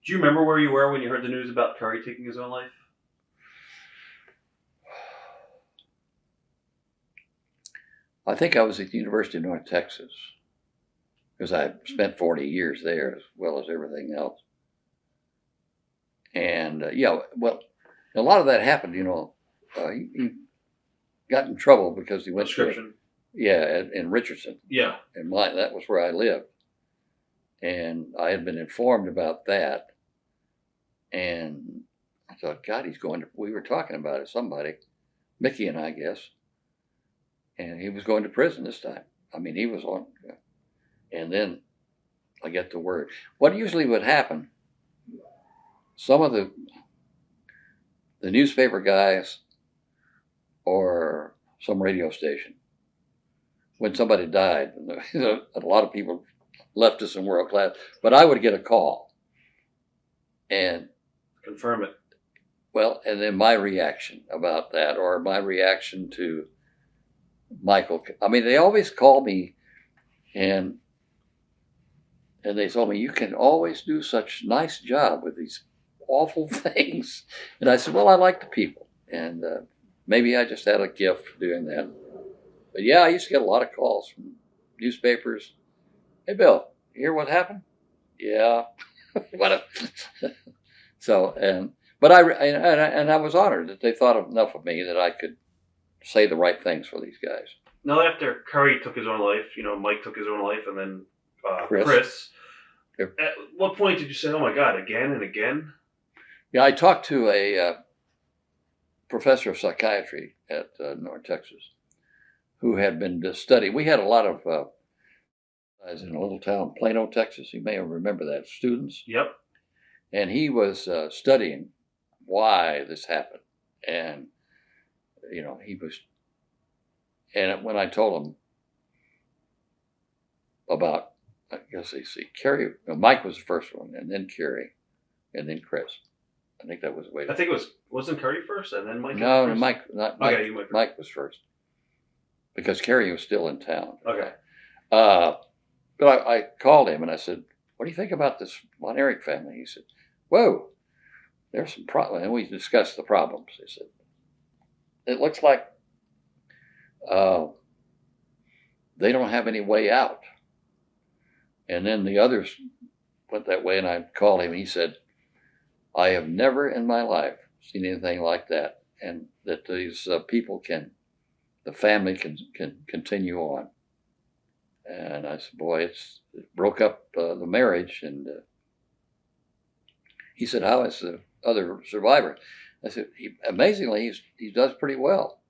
Do you remember where you were when you heard the news about Kerry taking his own life? I think I was at the University of North Texas because I spent 40 years there as well as everything else. And well, a lot of that happened, he got in trouble because he went in Richardson. Yeah. And that was where I lived. And I had been informed about that. And I thought, God, we were talking about it, somebody, Mickey and I guess. And he was going to prison this time. I mean, he was on. And then I get the word. What usually would happen, some of the newspaper guys or some radio station, when somebody died, a lot of people left us in world class, but I would get a call and confirm it. Well, and then my reaction about that, or my reaction to Michael. I mean, they always call me and they told me, you can always do such a nice job with these awful things. And I said, well, I like the people. And maybe I just had a gift for doing that. But yeah, I used to get a lot of calls from newspapers. Hey, Bill, you hear what happened? Yeah. But I was honored that they thought enough of me that I could say the right things for these guys. Now, after Kerry took his own life, Mike took his own life, and then Chris. At what point did you say, oh my God, again and again? Yeah, I talked to a professor of psychiatry at North Texas who had been studying. We had a lot of guys in a little town, Plano, Texas. You may remember that, students. Yep. And he was studying why this happened. And, he was, and when I told him about, I guess Kerry, Mike was the first one, and then Kerry, and then Chris. I think that was the way. I think it wasn't Kerry first, and then Mike? No, Mike, not Mike. Okay, Mike was first. Because Kerry was still in town. Okay. But I called him and I said, what do you think about this Von Erich family? He said, whoa, there's some problems. And we discussed the problems. He said, it looks like they don't have any way out. And then the others went that way, and I called him. He said, I have never in my life seen anything like that, and that these people the family can continue on. And I said, boy, it broke up the marriage. And he said, how is the other survivor? I said, amazingly, he does pretty well.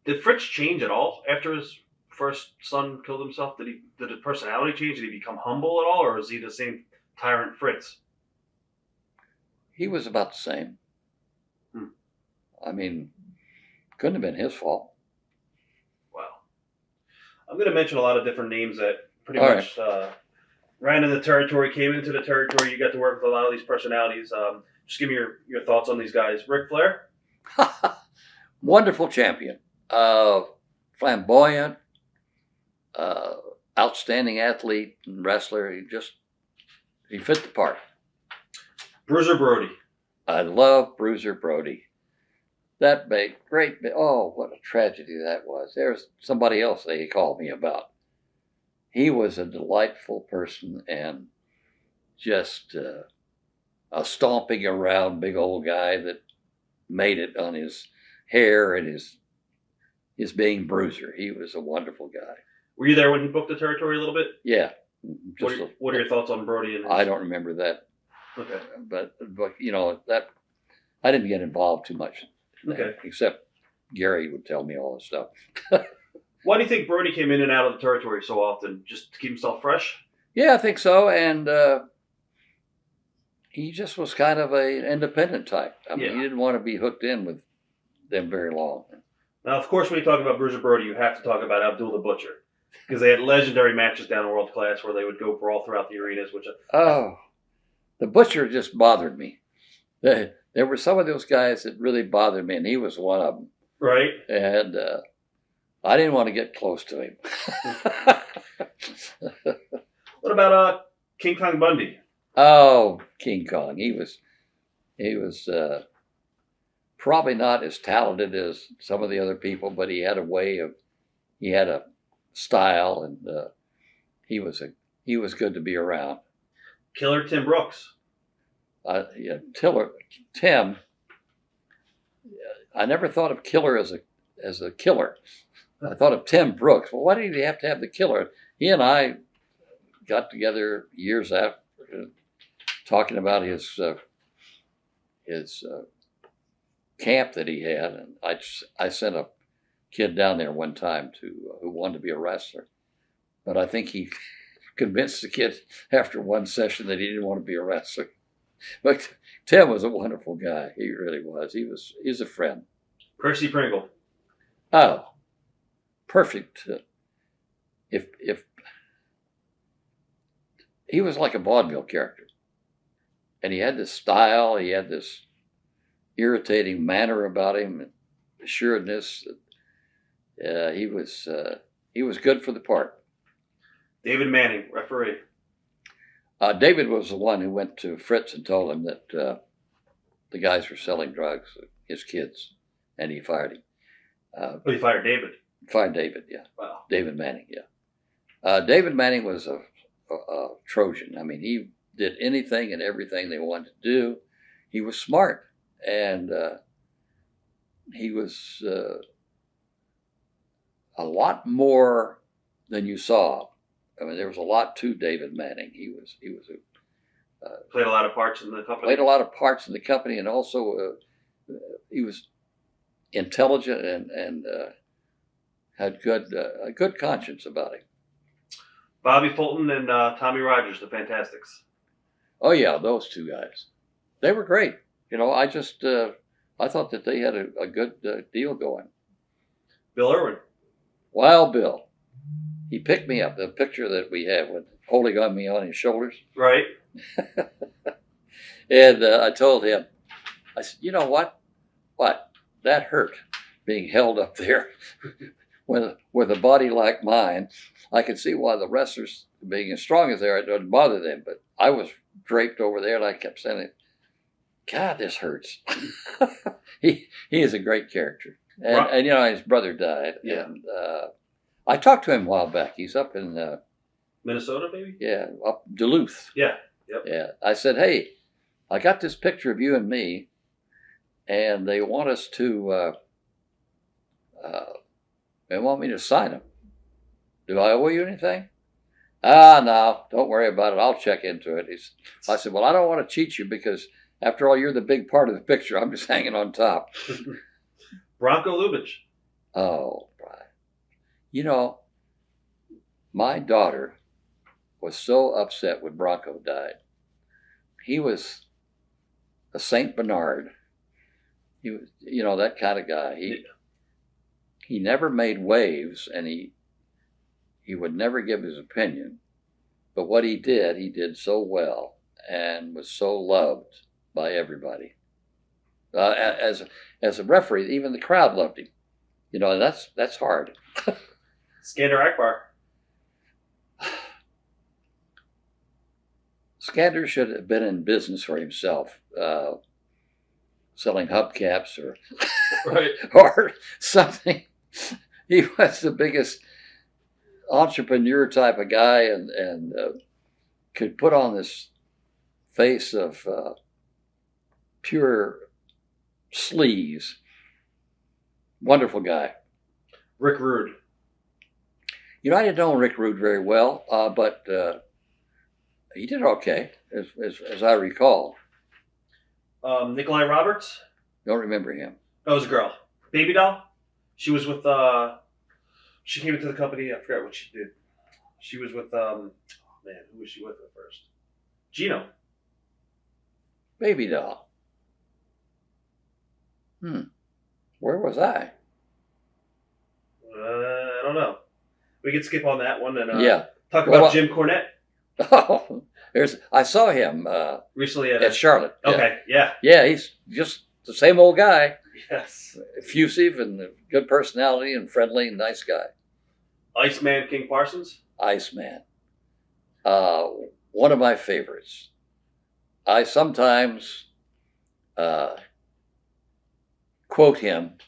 Did Fritz change at all after his first son killed himself? Did his personality change? Did he become humble at all, or is he the same tyrant Fritz? He was about the same. I mean, couldn't have been his fault. Wow. I'm going to mention a lot of different names that pretty much ran in the territory, came into the territory. You got to work with a lot of these personalities. Just give me your thoughts on these guys. Ric Flair? Wonderful champion. Flamboyant. Outstanding athlete and wrestler. He fit the part. Bruiser Brody. I love Bruiser Brody. That great, oh, what a tragedy that was. There's somebody else they called me about. He was a delightful person and just a stomping around big old guy that made it on his hair and his being Bruiser. He was a wonderful guy. Were you there when he booked the territory a little bit? Yeah. What are your thoughts on Brody? I don't remember that. Okay. But that I didn't get involved too much. Okay. Except Gary would tell me all this stuff. Why do you think Brody came in and out of the territory so often? Just to keep himself fresh? Yeah, I think so. And he just was kind of an independent type. I mean, he didn't want to be hooked in with them very long. Now, of course, when you talk about Bruiser Brody, you have to talk about Abdullah The Butcher. Because they had legendary matches down in world class where they would go brawl throughout the arenas. The Butcher just bothered me. There were some of those guys that really bothered me, and he was one of them. Right. And I didn't want to get close to him. What about King Kong Bundy? Oh, King Kong. He was probably not as talented as some of the other people, but he had a style, and he was good to be around. Killer Tim Brooks. Yeah, Tim. I never thought of Killer as a killer. I thought of Tim Brooks. Well, why did he have to have the killer? He and I got together years after, talking about his camp that he had, and I sent a kid down there one time who wanted to be a wrestler, but I think he convinced the kid after one session that he didn't want to be a wrestler. But Tim was a wonderful guy. He really was. He's a friend. Percy Pringle. Oh, perfect. If he was like a vaudeville character, and he had this style, he had this irritating manner about him, assuredness. He was good for the part. David Manning, referee. David was the one who went to Fritz and told him that the guys were selling drugs, his kids, and he fired him. He fired David. Fired David, yeah. Wow. David Manning, yeah. David Manning was a Trojan. I mean, he did anything and everything they wanted to do. He was smart, and he was a lot more than you saw. I mean, there was a lot to David Manning. He was played a lot of parts in the company. Played a lot of parts in the company, and also he was intelligent and had a good conscience about him. Bobby Fulton and Tommy Rogers, the Fantastics. Oh yeah, those two guys. They were great. You know, I thought that they had a good deal going. Bill Irwin. Wild Bill. He picked me up. The picture that we have with holding on me on his shoulders. Right. And I told him, I said, you know what? What? That hurt, being held up there with a body like mine. I could see why the wrestlers, being as strong as they are, it doesn't bother them. But I was draped over there, and I kept saying, God, this hurts. He is a great character. And you know, his brother died. Yeah. And I talked to him a while back. He's up in Minnesota, maybe? Yeah, up Duluth. Yeah. Yep. Yeah. I said, hey, I got this picture of you and me, and they want us to, they want me to sign them. Do I owe you anything? No, don't worry about it. I'll check into it. I said, well, I don't want to cheat you because, after all, you're the big part of the picture. I'm just hanging on top. Bronco Lubitsch. Oh, Brian. You know, my daughter was so upset when Bronco died. He was a Saint Bernard. He was, you know, that kind of guy. He never made waves, and he would never give his opinion. But what he did so well and was so loved by everybody. As a referee, even the crowd loved him. You know, that's hard. Skander Akbar. Skander should have been in business for himself, selling hubcaps or Right. or something. He was the biggest entrepreneur type of guy, and could put on this face of pure sleaze. Wonderful guy. Rick Rude. You know, I didn't know Rick Rude very well, but he did okay, as I recall. Nikolai Roberts. Don't remember him. That was a girl. Baby doll. She was with. She came into the company. I forgot what she did. She was with. Who was she with at first? Gino. Baby doll. Where was I? I don't know. We could skip on that one and talk Well, about Jim Cornette. Oh, I saw him Recently at Charlotte. Okay, yeah. Yeah, he's just the same old guy. Yes. Effusive and good personality and friendly and nice guy. Iceman King Parsons. Iceman. One of my favorites. I sometimes quote him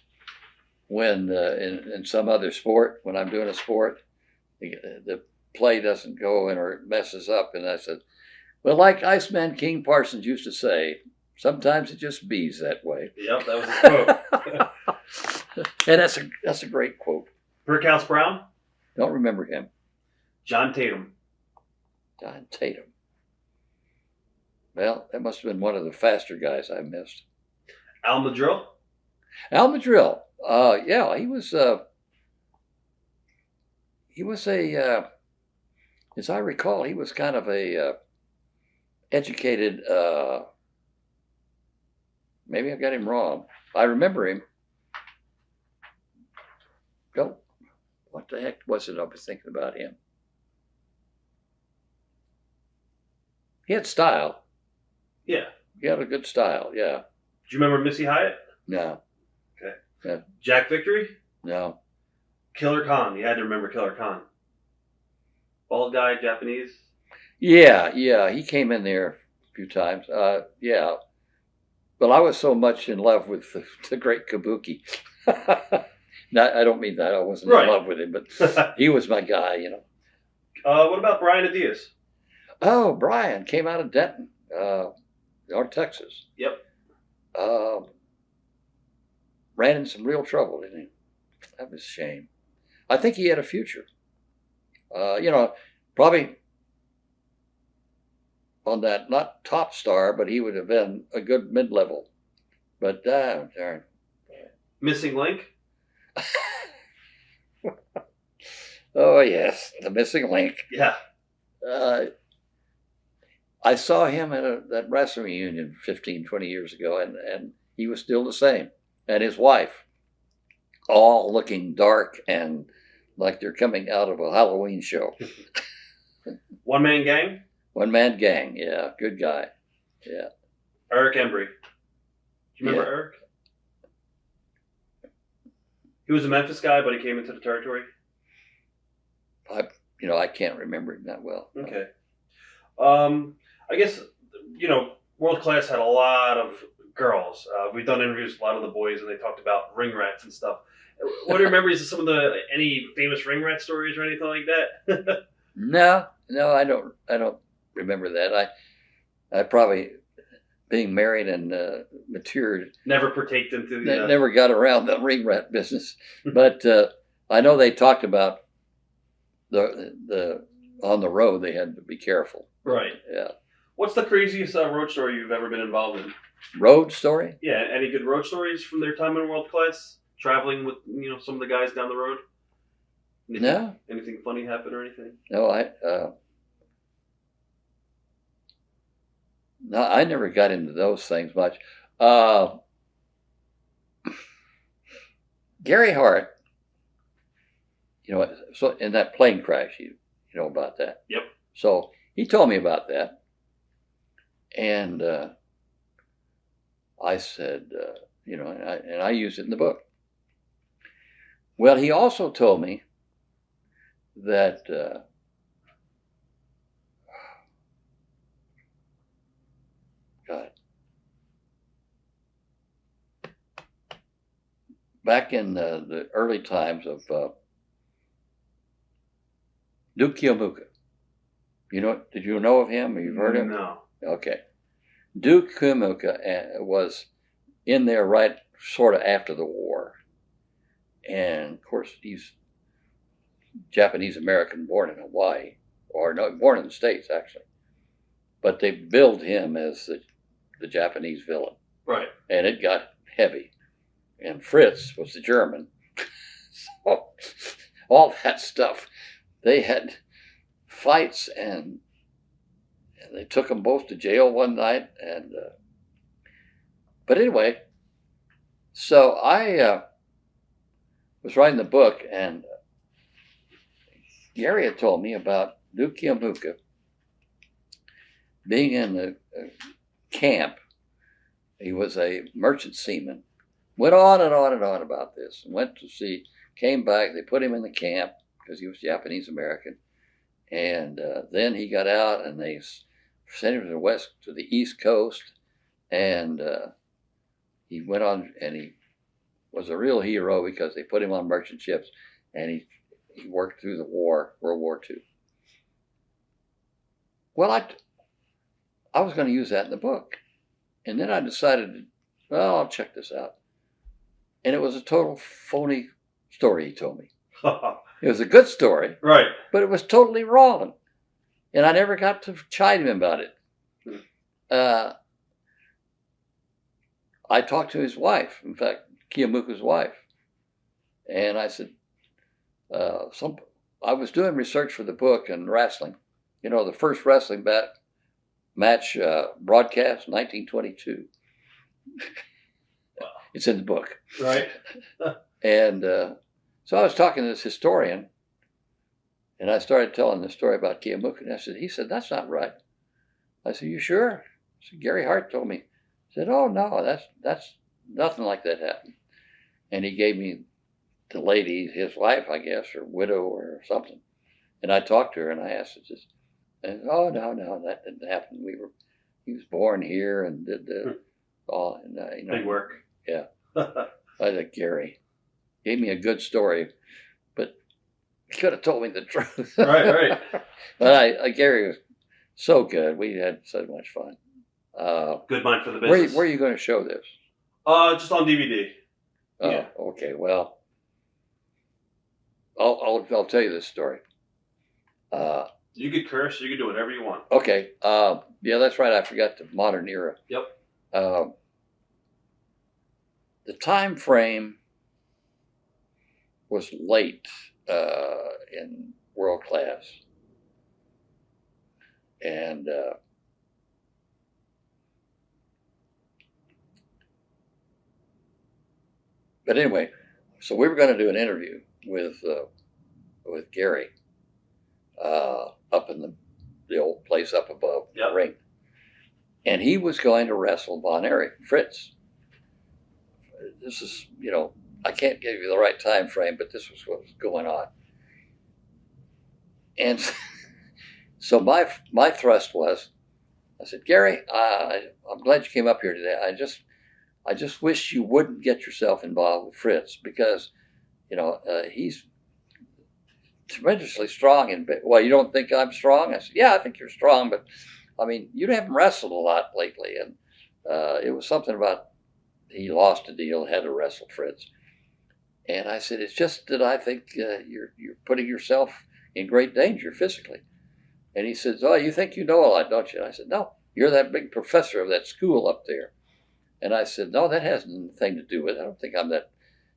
when in some other sport, when I'm doing a sport, the play doesn't go in or it messes up. And I said, well, like Iceman King Parsons used to say, sometimes it just bees that way. Yep, that was his quote. And that's a great quote. Brickhouse Brown? Don't remember him. John Tatum. John Tatum. Well, that must have been one of the faster guys I missed. Al Madrill? Al Madrill. Yeah, he was a, as I recall, he was kind of a educated, maybe I got him wrong. I remember him. Go. What the heck was it I was thinking about him? He had style. Yeah. He had a good style, yeah. Do you remember Missy Hyatt? No. Okay. Yeah. Jack Victory? No. Killer Khan. You had to remember Killer Khan. Bald guy, Japanese? Yeah, he came in there a few times. Yeah. But I was so much in love with the great Kabuki. I don't mean that. I wasn't in love with him, but he was my guy, you know. What about Brian Adias? Oh, Brian came out of Denton, North Texas. Yep. Ran in some real trouble, didn't he? That was a shame. I think he had a future. You know, probably on that, not top star, but he would have been a good mid-level. But, darn. Missing Link? Oh, yes, the missing link. Yeah. I saw him at that wrestling reunion 15, 20 years ago, and he was still the same. And his wife, all looking dark and like they're coming out of a Halloween show. One Man Gang? One Man Gang, yeah. Good guy. Yeah. Eric Embry. Do you remember Eric? He was a Memphis guy, but he came into the territory. I can't remember him that well. Okay. I guess, World Class had a lot of girls. We've done interviews with a lot of the boys, and they talked about ring rats and stuff. What are your memories of any famous ring rat stories or anything like that? No, I don't remember that. I probably, being married and matured, never partaked into the... never got around the ring rat business. But I know they talked about the on the road they had to be careful. Right. Yeah. What's the craziest road story you've ever been involved in? Road story? Yeah. Any good road stories from their time in World Class? Traveling with some of the guys down the road? Anything funny happen or anything? No, I never got into those things much. Gary Hart, so in that plane crash, you know about that. Yep. So he told me about that, and I said, and I used it in the book. Well, he also told me that back in the early times of Duke Kiyomuka. Did you know of him? Or you've heard of him? No. Okay. Duke Kiyomuka was in there right sort of after the war. And, of course, he's Japanese-American, born in Hawaii. Or no, born in the States, actually. But they billed him as the Japanese villain. Right. And it got heavy. And Fritz was the German. So, all that stuff. They had fights, and they took them both to jail one night. And but anyway, so I was writing the book, and Gary had told me about Duke Kiyomuka being in the camp. He was a merchant seaman. Went on and on and on about this. Went to sea, came back. They put him in the camp because he was Japanese American. And then he got out, and they sent him to the East Coast, and he went on, and he was a real hero because they put him on merchant ships, and he worked through the war, World War II. Well, I was going to use that in the book, and then I decided, well, I'll check this out, and it was a total phony story he told me. It was a good story, right? But it was totally wrong, and I never got to chide him about it. I talked to his wife, in fact, Kiamuka's wife, and I said, I was doing research for the book and wrestling. You know, the first wrestling match broadcast, 1922. Wow. It's in the book. Right. And so I was talking to this historian, and I started telling the story about Kiamuka, and he said, that's not right. I said, you sure? I said, Gary Hart told me. He said, oh, no, that's nothing like that happened. And he gave me the lady, his wife, I guess, or widow or something. And I talked to her, and I asked her, and, oh, no, that didn't happen. He was born here and did all. And, big work. Yeah. I said, Gary gave me a good story, but he could have told me the truth. Right. But Gary was so good. We had so much fun. Good mind for the business. Where are you going to show this? Just on DVD. Oh, yeah. Okay. Well, I'll tell you this story. You could curse. You could do whatever you want. Okay. Yeah, that's right. I forgot the modern era. Yep. The time frame was late in world class, and but anyway, so we were going to do an interview with Gary up in the old place up above the ring, and he was going to wrestle Von Erich, Fritz. This is, I can't give you the right time frame, but this was what was going on. And so my thrust was, I said, Gary, I'm glad you came up here today. I just wish you wouldn't get yourself involved with Fritz because, he's tremendously strong. Well, you don't think I'm strong? I said, yeah, I think you're strong, but I mean, you haven't wrestled a lot lately. And it was something about he lost a deal, had to wrestle Fritz. And I said, it's just that I think you're putting yourself in great danger physically. And he says, oh, you think you know a lot, don't you? And I said, no, you're that big professor of that school up there. And I said, no, that has nothing to do with it. I don't think I'm that.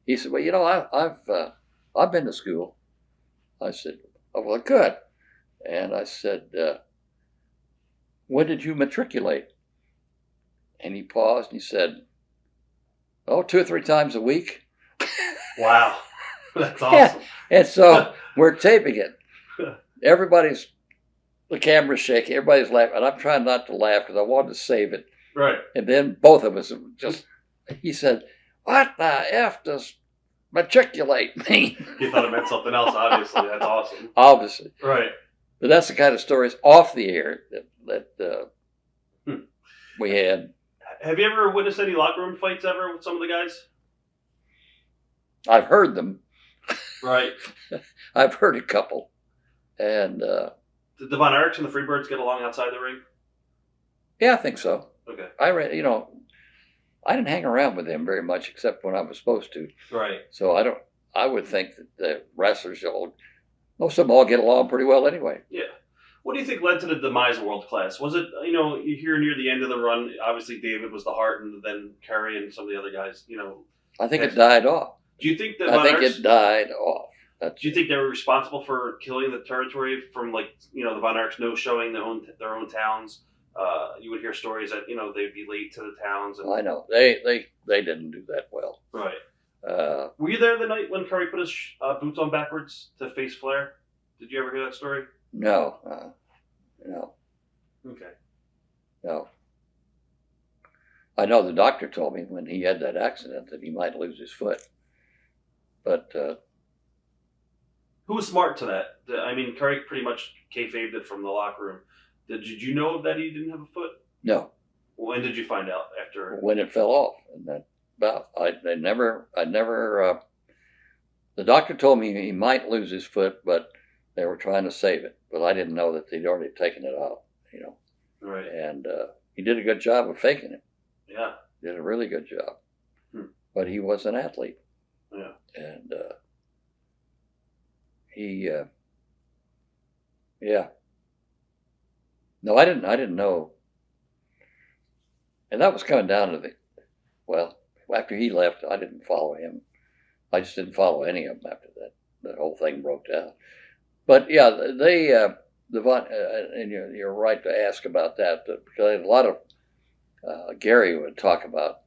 He said, well, I've been to school. I said, oh, well, good. And I said, when did you matriculate? And he paused and he said, 2 or 3 times a week. Wow. That's awesome. Yeah. And so we're taping it. The camera's shaking. Everybody's laughing. And I'm trying not to laugh because I wanted to save it. Right. And then both of us he said, what the F does matriculate mean? He thought it meant something else, obviously. That's awesome. Obviously. Right. But that's the kind of stories off the air that we had. Have you ever witnessed any locker room fights ever with some of the guys? I've heard them. Right. I've heard a couple. And did the Von Erichs and the Freebirds get along outside the ring? Yeah, I think so. Okay. I didn't hang around with them very much except when I was supposed to. Right. So I would think that the wrestlers, most of them all get along pretty well anyway. Yeah. What do you think led to the demise of world class? Was it, you hear near the end of the run, obviously David was the heart and then Kerry and some of the other guys, I think it died off. Do you think that it died off. Do you think they were responsible for killing the territory from the Von Erichs no showing their own towns? You would hear stories that, they'd be late to the towns. And... I know. They didn't do that well. Right. Were you there the night when Kerry put his boots on backwards to face Flair? Did you ever hear that story? No. Okay. No. I know the doctor told me when he had that accident that he might lose his foot. But... who was smart to that? I mean, Kerry pretty much kayfabed it from the locker room. Did you know that he didn't have a foot? No. When did you find out? After When it fell off, and that I never. The doctor told me he might lose his foot, but they were trying to save it. But I didn't know that they'd already taken it out. Right. And he did a good job of faking it. Yeah. Did a really good job. But he was an athlete. Yeah. And he. Yeah. No, I didn't know. And that was coming down to after he left, I didn't follow him. I just didn't follow any of them after that. The whole thing broke down. But yeah, they, and you're right to ask about that, because a lot of, Gary would talk about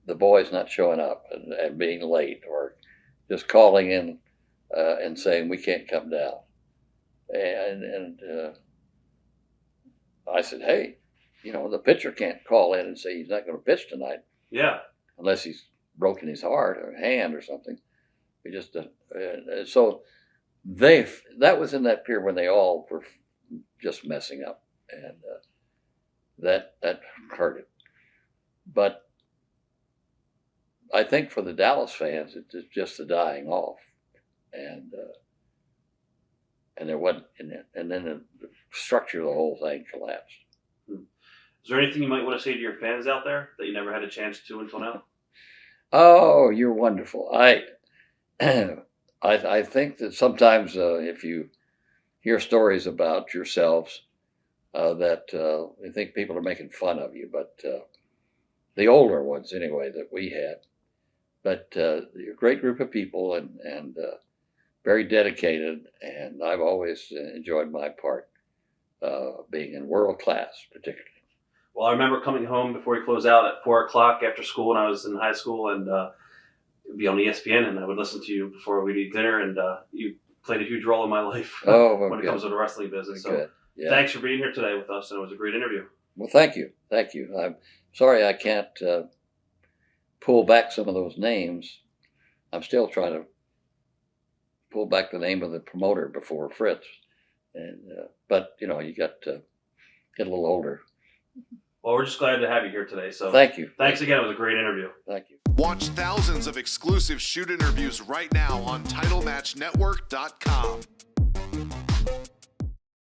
the boys not showing up and being late, or just calling in and saying, we can't come down. And I said, hey, the pitcher can't call in and say he's not going to pitch tonight. Yeah. Unless he's broken his heart or hand or something. We just so that was in that period when they all were just messing up, and that hurt it. But I think for the Dallas fans, it's just the dying off, and there wasn't, and then the structure of the whole thing collapsed. Is there anything you might want to say to your fans out there that you never had a chance to until now? Oh, you're wonderful. I think that sometimes if you hear stories about yourselves, that I think people are making fun of you, but the older ones anyway that we had. But you're a great group of people, and very dedicated, and I've always enjoyed my part, being in world class particularly. Well, I remember coming home before we closed out at 4 o'clock after school when I was in high school, and it would be on ESPN, and I would listen to you before we'd eat dinner, and you played a huge role in my life when it comes to the wrestling business. So thanks for being here today with us, and it was a great interview. Well, thank you. Thank you. I'm sorry I can't pull back some of those names. I'm still trying to pull back the name of the promoter before Fritz. And but, you got to get a little older. Well, we're just glad to have you here today. So thank you. Thanks again. It was a great interview. Thank you. Watch thousands of exclusive shoot interviews right now on TitleMatchNetwork.com.